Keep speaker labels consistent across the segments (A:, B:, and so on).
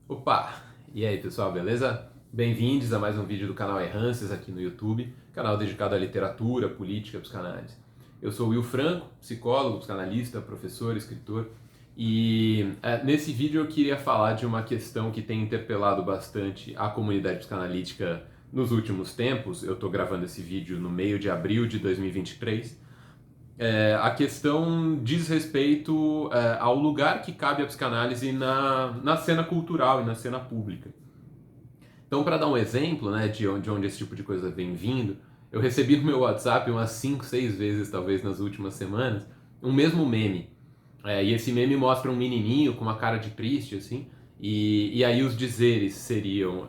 A: Opa! E aí pessoal, beleza? Bem-vindos a mais um vídeo do canal Errances aqui no YouTube, canal dedicado à literatura, política, psicanálise. Eu sou o Will Franco, psicólogo, psicanalista, professor, escritor, e nesse vídeo eu queria falar de uma questão que tem interpelado bastante a comunidade psicanalítica nos últimos tempos. Eu estou gravando esse vídeo no meio de abril de 2023. A questão diz respeito ao lugar que cabe a psicanálise na cena cultural e na cena pública. Então, para dar um exemplo, né, de onde esse tipo de coisa vem vindo, eu recebi no meu WhatsApp umas 5, 6 vezes, talvez nas últimas semanas, um mesmo meme. E esse meme mostra um menininho com uma cara de triste, assim, e aí os dizeres seriam: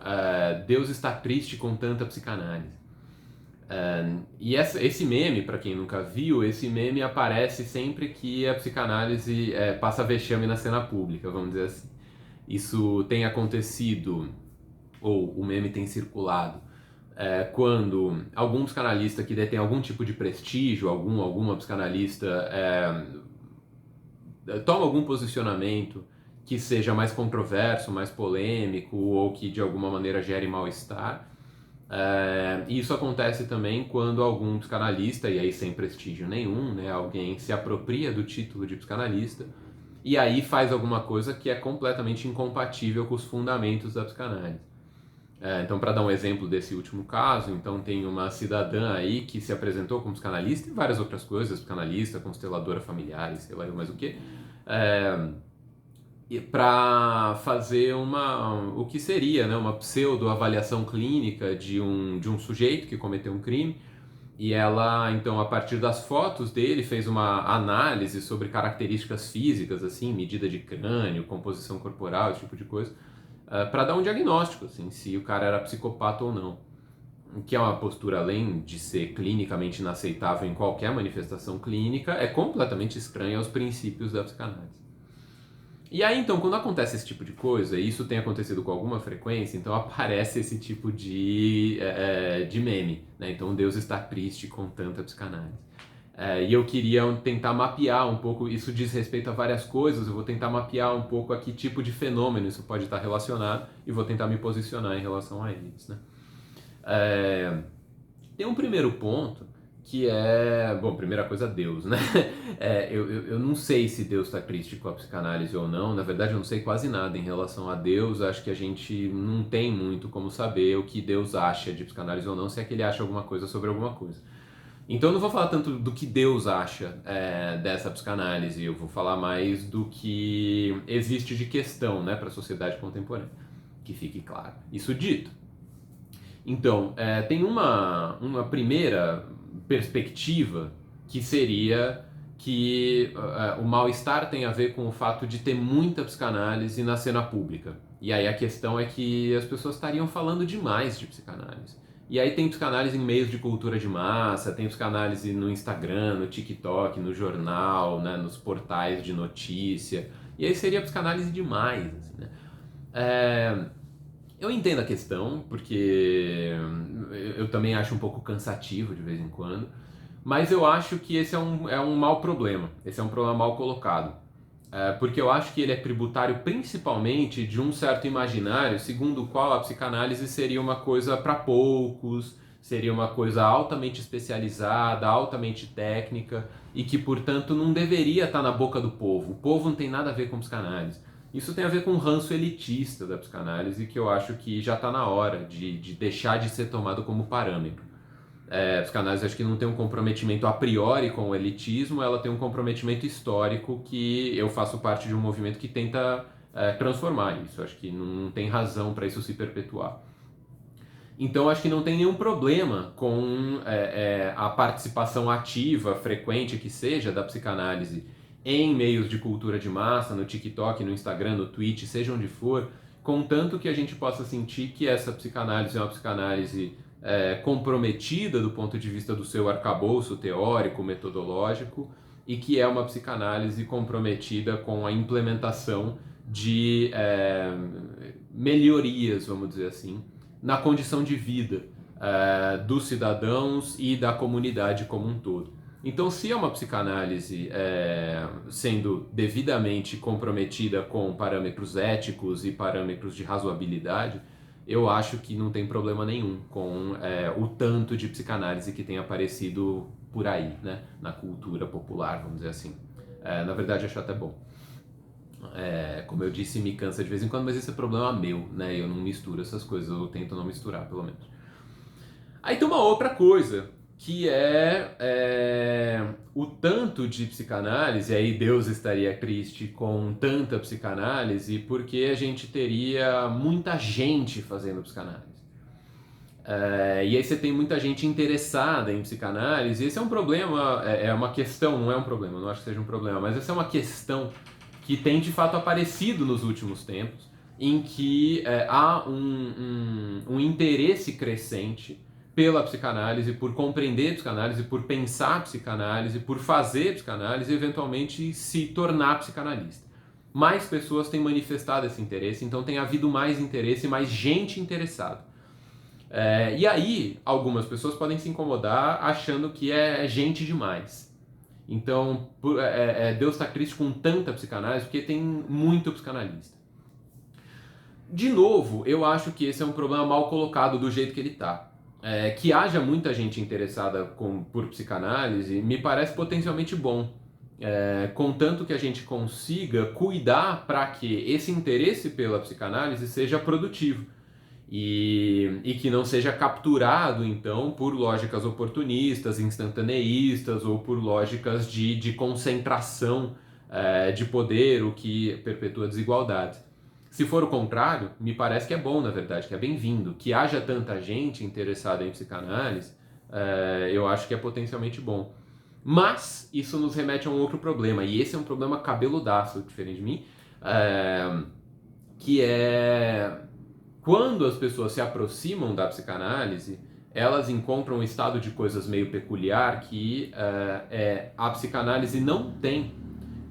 A: Deus está triste com tanta psicanálise. E esse meme, para quem nunca viu, esse meme aparece sempre que a psicanálise passa vexame na cena pública, vamos dizer assim. Isso tem acontecido, ou o meme tem circulado, quando algum psicanalista que detém algum tipo de prestígio, alguma psicanalista toma algum posicionamento que seja mais controverso, mais polêmico, ou que de alguma maneira gere mal-estar. Isso acontece também quando algum psicanalista, e aí sem prestígio nenhum, né, alguém se apropria do título de psicanalista e aí faz alguma coisa que é completamente incompatível com os fundamentos da psicanálise. Então, para dar um exemplo desse último caso, então tem uma cidadã aí que se apresentou como psicanalista e várias outras coisas, psicanalista, consteladora familiar, sei lá mais o que, para fazer o que seria, né, uma pseudo-avaliação clínica de um sujeito que cometeu um crime. E ela, então, a partir das fotos dele, fez uma análise sobre características físicas, assim, medida de crânio, composição corporal, esse tipo de coisa, para dar um diagnóstico, assim, se o cara era psicopata ou não. Que é uma postura, além de ser clinicamente inaceitável em qualquer manifestação clínica, é completamente estranha aos princípios da psicanálise. E aí, então, quando acontece esse tipo de coisa, e isso tem acontecido com alguma frequência, então aparece esse tipo de meme, né? Então, Deus está triste com tanta psicanálise. E eu queria tentar mapear um pouco, isso diz respeito a várias coisas, eu vou tentar mapear um pouco a que tipo de fenômeno isso pode estar relacionado e vou tentar me posicionar em relação a eles, né? É, Tem um primeiro ponto que é, bom, primeira coisa, Deus, né? Eu não sei se Deus está triste com a psicanálise ou não, na verdade eu não sei quase nada em relação a Deus, acho que a gente não tem muito como saber o que Deus acha de psicanálise ou não, se é que ele acha alguma coisa sobre alguma coisa. Então eu não vou falar tanto do que Deus acha dessa psicanálise, eu vou falar mais do que existe de questão, né, para a sociedade contemporânea, que fique claro. Isso dito. Então, tem uma primeira perspectiva que seria que o mal-estar tem a ver com o fato de ter muita psicanálise na cena pública. E aí a questão é que as pessoas estariam falando demais de psicanálise. E aí tem psicanálise em meios de cultura de massa, tem psicanálise no Instagram, no TikTok, no jornal, né, nos portais de notícia. E aí seria psicanálise demais, assim, né? É, eu entendo a questão, porque eu também acho um pouco cansativo de vez em quando, mas eu acho que esse é um mau problema, esse é um problema mal colocado. Porque eu acho que ele é tributário principalmente de um certo imaginário segundo o qual a psicanálise seria uma coisa para poucos, seria uma coisa altamente especializada, altamente técnica e que, portanto, não deveria estar na boca do povo. O povo não tem nada a ver com psicanálise. Isso tem a ver com o ranço elitista da psicanálise que eu acho que já está na hora de deixar de ser tomado como parâmetro. A psicanálise acho que não tem um comprometimento a priori com o elitismo, ela tem um comprometimento histórico que eu faço parte de um movimento que tenta transformar isso. Acho que não tem razão para isso se perpetuar. Então acho que não tem nenhum problema com a participação ativa, frequente que seja, da psicanálise em meios de cultura de massa, no TikTok, no Instagram, no Twitch, seja onde for, contanto que a gente possa sentir que essa psicanálise é uma psicanálise comprometida do ponto de vista do seu arcabouço teórico, metodológico, e que é uma psicanálise comprometida com a implementação de melhorias, vamos dizer assim, na condição de vida dos cidadãos e da comunidade como um todo. Então, se é uma psicanálise sendo devidamente comprometida com parâmetros éticos e parâmetros de razoabilidade, eu acho que não tem problema nenhum com o tanto de psicanálise que tem aparecido por aí, né, na cultura popular, vamos dizer assim. Na verdade, acho até bom. Como eu disse, me cansa de vez em quando, mas esse é problema meu, né? Eu não misturo essas coisas, eu tento não misturar, pelo menos. Aí tem uma outra coisa, que o tanto de psicanálise, aí Deus estaria triste com tanta psicanálise, porque a gente teria muita gente fazendo psicanálise. E aí você tem muita gente interessada em psicanálise, e esse é um problema, é uma questão, não é um problema, não acho que seja um problema, mas essa é uma questão que tem de fato aparecido nos últimos tempos, em que há um interesse crescente pela psicanálise, por compreender psicanálise, por pensar psicanálise, por fazer psicanálise e eventualmente se tornar psicanalista. Mais pessoas têm manifestado esse interesse, então tem havido mais interesse, mais gente interessada. E aí, algumas pessoas podem se incomodar achando que é gente demais. Então, Deus está triste com tanta psicanálise porque tem muito psicanalista. De novo, eu acho que esse é um problema mal colocado do jeito que ele está. Que haja muita gente interessada por psicanálise me parece potencialmente bom. Contanto que a gente consiga cuidar para que esse interesse pela psicanálise seja produtivo. E que não seja capturado, então, por lógicas oportunistas, instantaneístas ou por lógicas de concentração de poder, o que perpetua desigualdades. Se for o contrário, me parece que é bom, na verdade, que é bem-vindo. Que haja tanta gente interessada em psicanálise, eu acho que é potencialmente bom. Mas isso nos remete a um outro problema, e esse é um problema cabeludaço, diferente de mim, que é quando as pessoas se aproximam da psicanálise, elas encontram um estado de coisas meio peculiar que a psicanálise não tem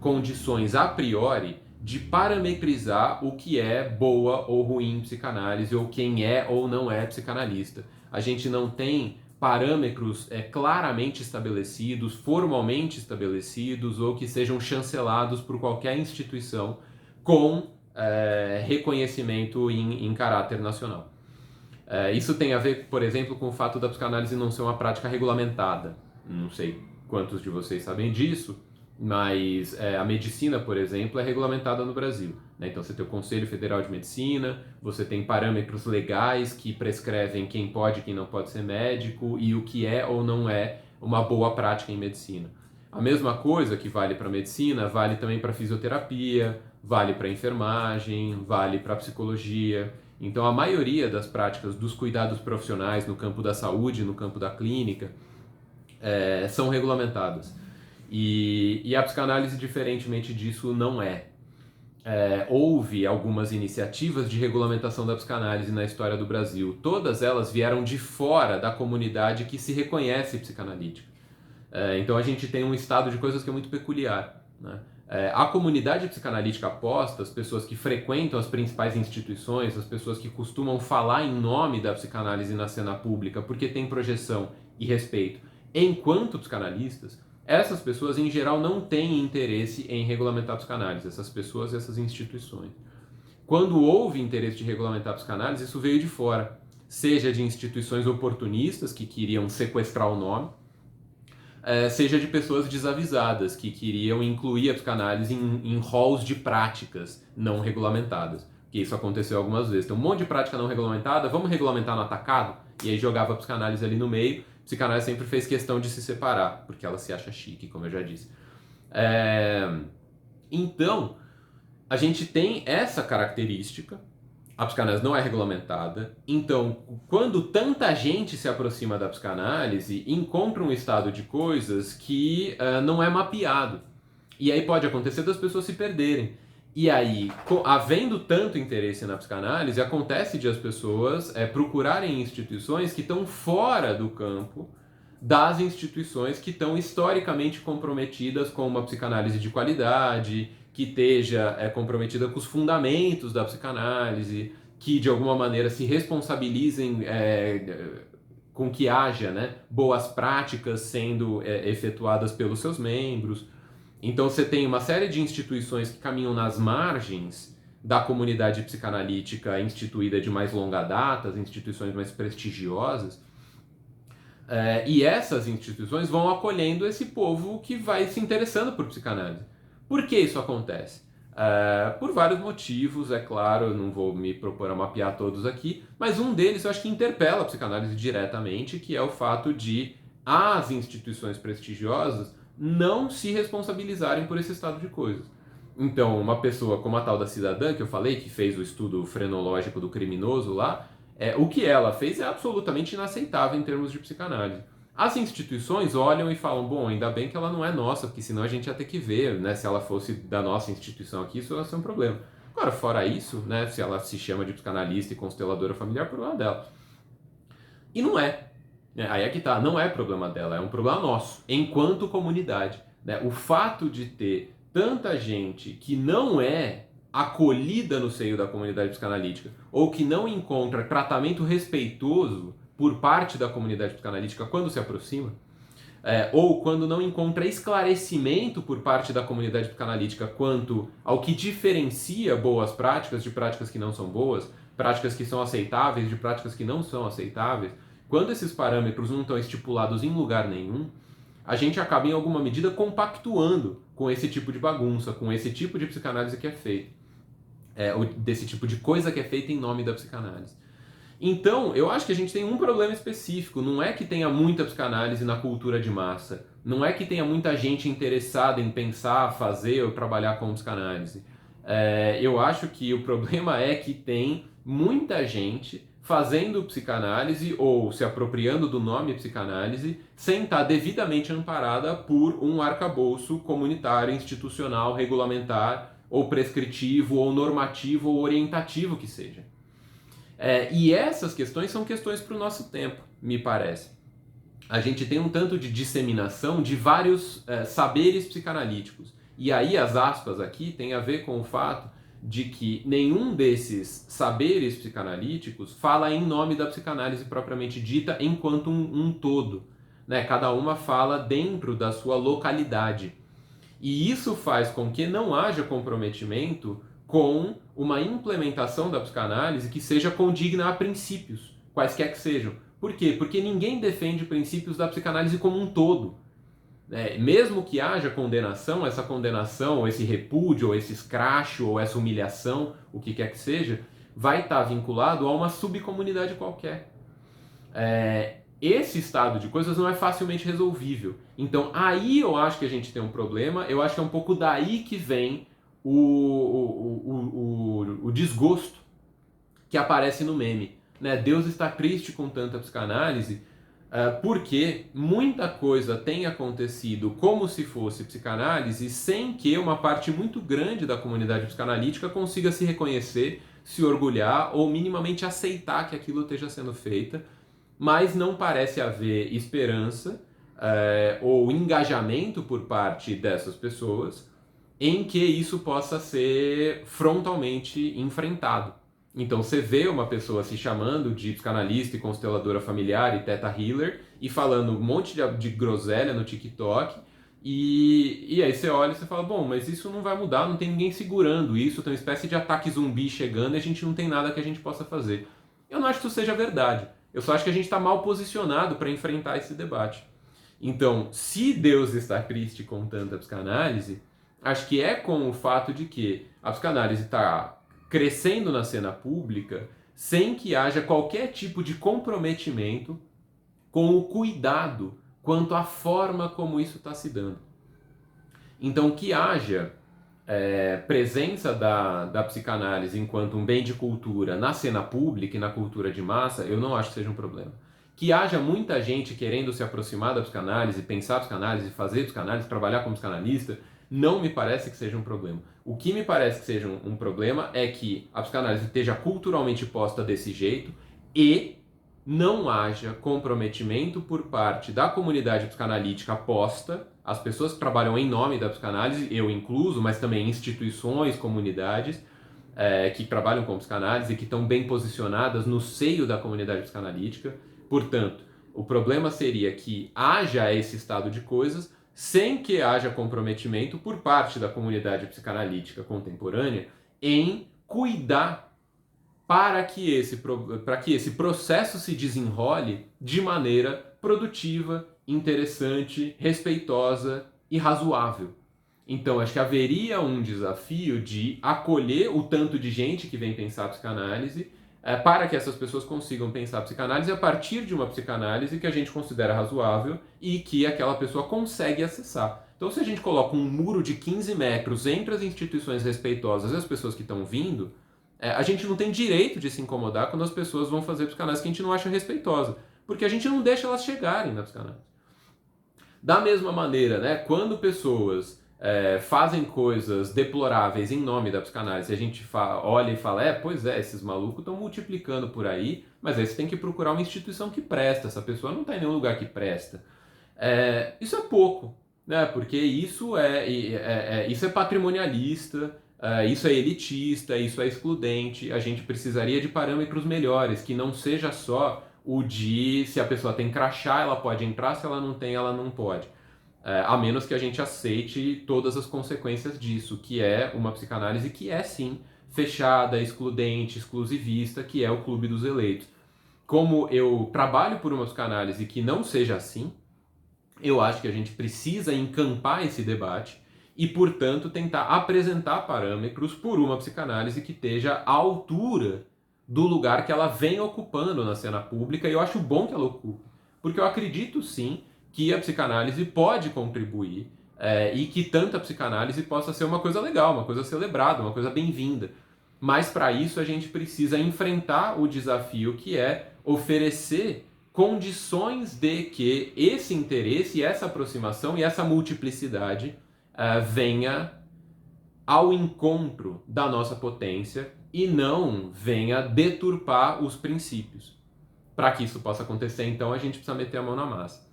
A: condições a priori de parametrizar o que é boa ou ruim psicanálise ou quem é ou não é psicanalista. A gente não tem parâmetros claramente estabelecidos, formalmente estabelecidos ou que sejam chancelados por qualquer instituição com reconhecimento em caráter nacional. Isso tem a ver, por exemplo, com o fato da psicanálise não ser uma prática regulamentada. Não sei quantos de vocês sabem disso, mas a medicina, por exemplo, é regulamentada no Brasil. Né? Então você tem o Conselho Federal de Medicina, você tem parâmetros legais que prescrevem quem pode e quem não pode ser médico e o que é ou não é uma boa prática em medicina. A mesma coisa que vale para a medicina, vale também para a fisioterapia, vale para a enfermagem, vale para a psicologia. Então a maioria das práticas dos cuidados profissionais no campo da saúde, no campo da clínica, são regulamentadas. E a psicanálise, diferentemente disso, não é. Houve algumas iniciativas de regulamentação da psicanálise na história do Brasil. Todas elas vieram de fora da comunidade que se reconhece psicanalítica. Então a gente tem um estado de coisas que é muito peculiar. Né? A comunidade psicanalítica aposta, as pessoas que frequentam as principais instituições, as pessoas que costumam falar em nome da psicanálise na cena pública porque tem projeção e respeito, enquanto psicanalistas, essas pessoas em geral não têm interesse em regulamentar a psicanálise, essas pessoas e essas instituições. Quando houve interesse de regulamentar a psicanálise, isso veio de fora, seja de instituições oportunistas que queriam sequestrar o nome, seja de pessoas desavisadas que queriam incluir a psicanálise em halls de práticas não regulamentadas. Que isso aconteceu algumas vezes. Tem um monte de prática não regulamentada, vamos regulamentar no atacado? E aí jogava a psicanálise ali no meio. A psicanálise sempre fez questão de se separar, porque ela se acha chique, como eu já disse. Então, a gente tem essa característica. A psicanálise não é regulamentada, então quando tanta gente se aproxima da psicanálise, encontra um estado de coisas que não é mapeado. E aí pode acontecer das pessoas se perderem. E aí, havendo tanto interesse na psicanálise, acontece de as pessoas procurarem instituições que estão fora do campo das instituições que estão historicamente comprometidas com uma psicanálise de qualidade, que esteja comprometida com os fundamentos da psicanálise, que de alguma maneira se responsabilizem com que haja, né, boas práticas sendo efetuadas pelos seus membros. Então você tem uma série de instituições que caminham nas margens da comunidade psicanalítica instituída de mais longa data, as instituições mais prestigiosas, e essas instituições vão acolhendo esse povo que vai se interessando por psicanálise. Por que isso acontece? Por vários motivos, é claro, eu não vou me propor a mapear todos aqui, mas um deles eu acho que interpela a psicanálise diretamente, que é o fato de as instituições prestigiosas não se responsabilizarem por esse estado de coisas. Então, uma pessoa como a tal da cidadã, que eu falei, que fez o estudo frenológico do criminoso lá, o que ela fez é absolutamente inaceitável em termos de psicanálise. As instituições olham e falam, bom, ainda bem que ela não é nossa, porque senão a gente ia ter que ver, né, se ela fosse da nossa instituição aqui, isso ia ser um problema. Agora, fora isso, né, se ela se chama de psicanalista e consteladora familiar, problema dela. E não é. Aí é que tá, não é problema dela, é um problema nosso, enquanto comunidade. Né? O fato de ter tanta gente que não é acolhida no seio da comunidade psicanalítica ou que não encontra tratamento respeitoso por parte da comunidade psicanalítica quando se aproxima, ou quando não encontra esclarecimento por parte da comunidade psicanalítica quanto ao que diferencia boas práticas de práticas que não são boas, práticas que são aceitáveis de práticas que não são aceitáveis, quando esses parâmetros não estão estipulados em lugar nenhum, a gente acaba em alguma medida compactuando com esse tipo de bagunça, com esse tipo de psicanálise que é feita, desse tipo de coisa que é feita em nome da psicanálise. Então, eu acho que a gente tem um problema específico. Não é que tenha muita psicanálise na cultura de massa. Não é que tenha muita gente interessada em pensar, fazer ou trabalhar com psicanálise. Eu acho que o problema é que tem muita gente fazendo psicanálise ou se apropriando do nome psicanálise sem estar devidamente amparada por um arcabouço comunitário, institucional, regulamentar, ou prescritivo, ou normativo, ou orientativo que seja. E essas questões são questões para o nosso tempo, me parece. A gente tem um tanto de disseminação de vários saberes psicanalíticos. E aí as aspas aqui tem a ver com o fato de que nenhum desses saberes psicanalíticos fala em nome da psicanálise propriamente dita enquanto um todo. Né? Cada uma fala dentro da sua localidade. E isso faz com que não haja comprometimento com uma implementação da psicanálise que seja condigna a princípios, quaisquer que sejam. Por quê? Porque ninguém defende princípios da psicanálise como um todo. Mesmo que haja condenação, essa condenação, ou esse repúdio, ou esse escracho, ou essa humilhação, o que quer que seja, vai estar vinculado a uma subcomunidade qualquer. Esse estado de coisas não é facilmente resolvível. Então, aí eu acho que a gente tem um problema, eu acho que é um pouco daí que vem o desgosto que aparece no meme. Né? Deus está triste com tanta psicanálise, porque muita coisa tem acontecido como se fosse psicanálise, sem que uma parte muito grande da comunidade psicanalítica consiga se reconhecer, se orgulhar ou minimamente aceitar que aquilo esteja sendo feito, mas não parece haver esperança ou engajamento por parte dessas pessoas em que isso possa ser frontalmente enfrentado. Então você vê uma pessoa se chamando de psicanalista e consteladora familiar e teta healer e falando um monte de groselha no TikTok e aí você olha e você fala, bom, mas isso não vai mudar, não tem ninguém segurando isso, tem uma espécie de ataque zumbi chegando e a gente não tem nada que a gente possa fazer. Eu não acho que isso seja verdade. Eu só acho que a gente está mal posicionado para enfrentar esse debate. Então, se Deus está triste com tanta psicanálise, acho que é com o fato de que a psicanálise está crescendo na cena pública sem que haja qualquer tipo de comprometimento com o cuidado quanto à forma como isso está se dando. Então, que haja presença da psicanálise enquanto um bem de cultura na cena pública e na cultura de massa, eu não acho que seja um problema. Que haja muita gente querendo se aproximar da psicanálise, pensar psicanálise, fazer psicanálise, trabalhar como psicanalista, não me parece que seja um problema. O que me parece que seja um problema é que a psicanálise esteja culturalmente posta desse jeito e não haja comprometimento por parte da comunidade psicanalítica posta, as pessoas que trabalham em nome da psicanálise, eu incluso, mas também instituições, comunidades que trabalham com psicanálise e que estão bem posicionadas no seio da comunidade psicanalítica. Portanto, O problema seria que haja esse estado de coisas sem que haja comprometimento por parte da comunidade psicanalítica contemporânea em cuidar para que esse processo se desenrole de maneira produtiva, interessante, respeitosa e razoável. Então, acho que haveria um desafio de acolher o tanto de gente que vem pensar psicanálise, para que essas pessoas consigam pensar psicanálise a partir de uma psicanálise que a gente considera razoável e que aquela pessoa consegue acessar. Então, se a gente coloca um muro de 15 metros entre as instituições respeitosas e as pessoas que estão vindo, a gente não tem direito de se incomodar quando as pessoas vão fazer psicanálise que a gente não acha respeitosa, porque a gente não deixa elas chegarem na psicanálise. Da mesma maneira, né, quando pessoas fazem coisas deploráveis em nome da psicanálise, a gente olha e fala, pois é, esses malucos estão multiplicando por aí, mas aí você tem que procurar uma instituição que presta, essa pessoa não está em nenhum lugar que presta. Isso é pouco, né, porque isso é patrimonialista, isso é elitista, isso é excludente, a gente precisaria de parâmetros melhores, que não seja só o de se a pessoa tem crachá, ela pode entrar, se ela não tem, ela não pode. A menos que a gente aceite todas as consequências disso, que é uma psicanálise que é sim fechada, excludente, exclusivista, que é o clube dos eleitos. Como eu trabalho por uma psicanálise que não seja assim, eu acho que a gente precisa encampar esse debate e, portanto, tentar apresentar parâmetros por uma psicanálise que esteja à altura do lugar que ela vem ocupando na cena pública, e eu acho bom que ela ocupe, porque eu acredito sim que a psicanálise pode contribuir e que tanta psicanálise possa ser uma coisa legal, uma coisa celebrada, uma coisa bem-vinda. Mas para isso a gente precisa enfrentar o desafio que é oferecer condições de que esse interesse, essa aproximação e essa multiplicidade venha ao encontro da nossa potência e não venha deturpar os princípios. Para que isso possa acontecer, então, a gente precisa meter a mão na massa.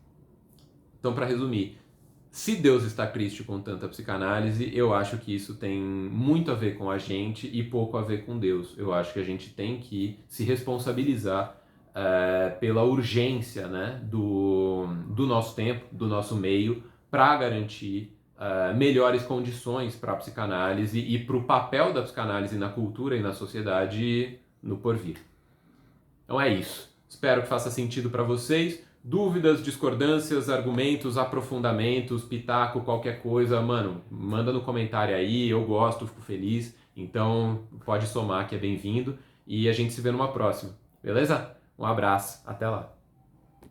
A: Então, para resumir, se Deus está triste com tanta psicanálise, eu acho que isso tem muito a ver com a gente e pouco a ver com Deus. Eu acho que a gente tem que se responsabilizar pela urgência, né, do nosso tempo, do nosso meio, para garantir melhores condições para a psicanálise e para o papel da psicanálise na cultura e na sociedade no porvir. Então é isso. Espero que faça sentido para vocês. Dúvidas, discordâncias, argumentos, aprofundamentos, pitaco, qualquer coisa, mano, manda no comentário aí, eu gosto, fico feliz. Então pode somar que é bem-vindo e a gente se vê numa próxima, beleza? Um abraço, até lá!